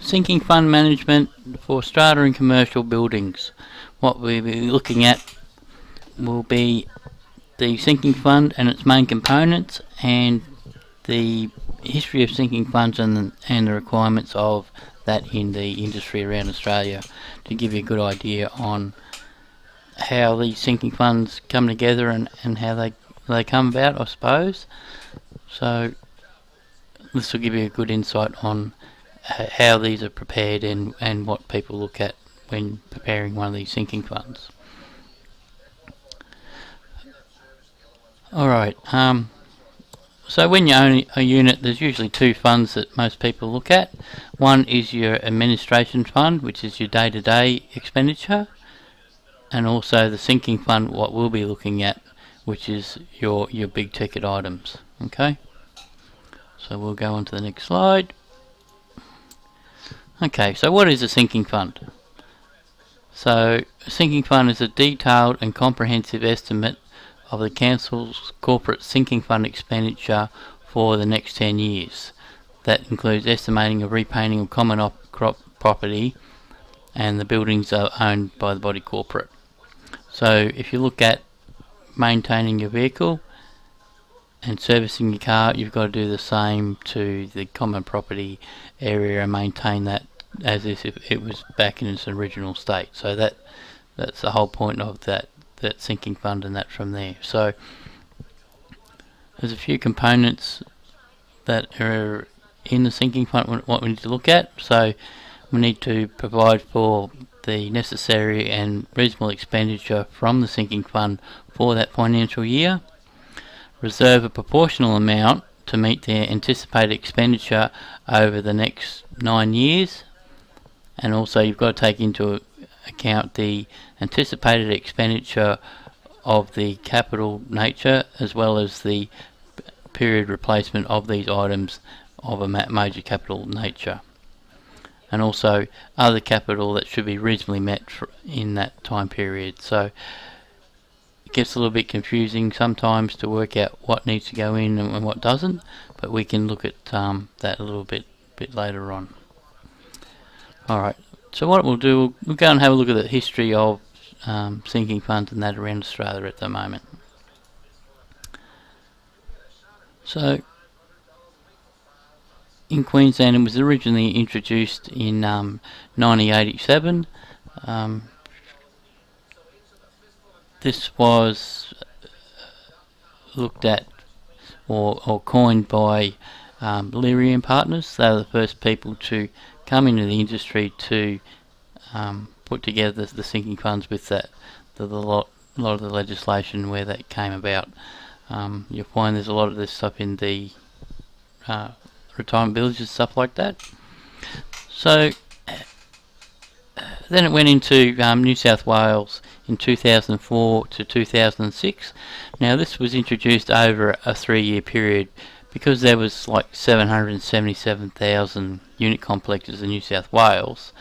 Sinking fund management for strata and commercial buildings. What we'll be looking at will be the sinking fund and its main components, and the history of sinking funds and the requirements of that in the industry around Australia, to give you a good idea on how these sinking funds come together and how they come about, I suppose. So this will give you a good insight on how these are prepared and what people look at when preparing one of these sinking funds. Alright, so when you own a unit, there's usually two funds that most people look at. One is your administration fund, which is your day-to-day expenditure, and also the sinking fund, what we'll be looking at, which is your big ticket items. Okay, so we'll go on to the next slide. Okay, so what is a sinking fund? So a sinking fund is a detailed and comprehensive estimate of the council's corporate sinking fund expenditure for the next 10 years. That includes estimating of repainting of common property, and the buildings are owned by the body corporate. So if you look at maintaining your vehicle and servicing your car, you've got to do the same to the common property area and maintain that as if it was back in its original state. So that's the whole point of that sinking fund, and that from there. So there's a few components that are in the sinking fund what we need to look at. So we need to provide for the necessary and reasonable expenditure from the sinking fund for that financial year. Reserve a proportional amount to meet their anticipated expenditure over the next 9 years. And also you've got to take into account the anticipated expenditure of the capital nature, as well as the period replacement of these items of a major capital nature, and also other capital that should be reasonably met in that time period. So it gets a little bit confusing sometimes to work out what needs to go in and what doesn't, but we can look at that a little bit later on. Alright, so what we'll do, we'll go and have a look at the history of sinking funds and that around Australia at the moment. So in Queensland, it was originally introduced in 1987. This was looked at or coined by Leary and Partners. They were the first people to come into the industry to put together the sinking funds with that. A lot of the legislation where that came about. You'll find there's a lot of this stuff in the retirement villages, stuff like that. So then it went into New South Wales in 2004 to 2006. Now this was introduced over a 3-year period because there was like 777,000 unit complexes in New South Wales.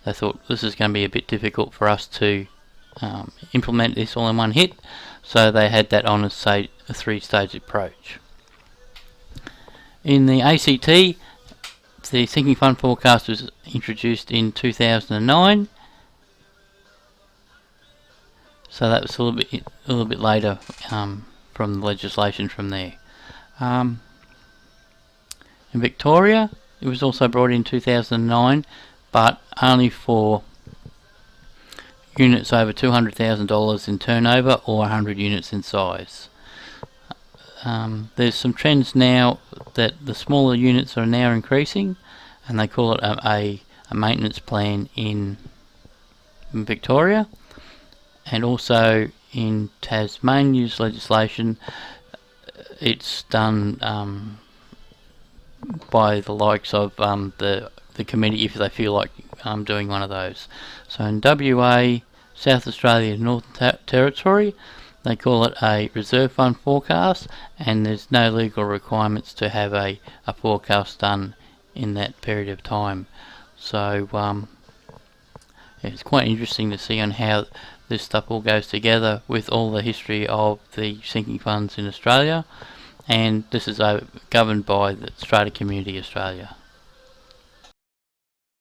They thought this is going to be a bit difficult for us to implement this all in one hit, so they had that on a 3-stage approach. In the ACT, the sinking fund forecast was introduced in 2009, so that was a little bit later from the legislation from there. In Victoria, it was also brought in 2009, but only for units over $200,000 in turnover or 100 units in size. There's some trends now that the smaller units are now increasing, and they call it a maintenance plan in Victoria, and also in Tasmania's legislation it's done by the likes of the committee if they feel like doing one of those. So in WA, South Australia, Northern Territory, they call it a reserve fund forecast, and there's no legal requirements to have a forecast done in that period of time. So it's quite interesting to see on how this stuff all goes together with all the history of the sinking funds in Australia, and this is governed by the Strata Community Australia.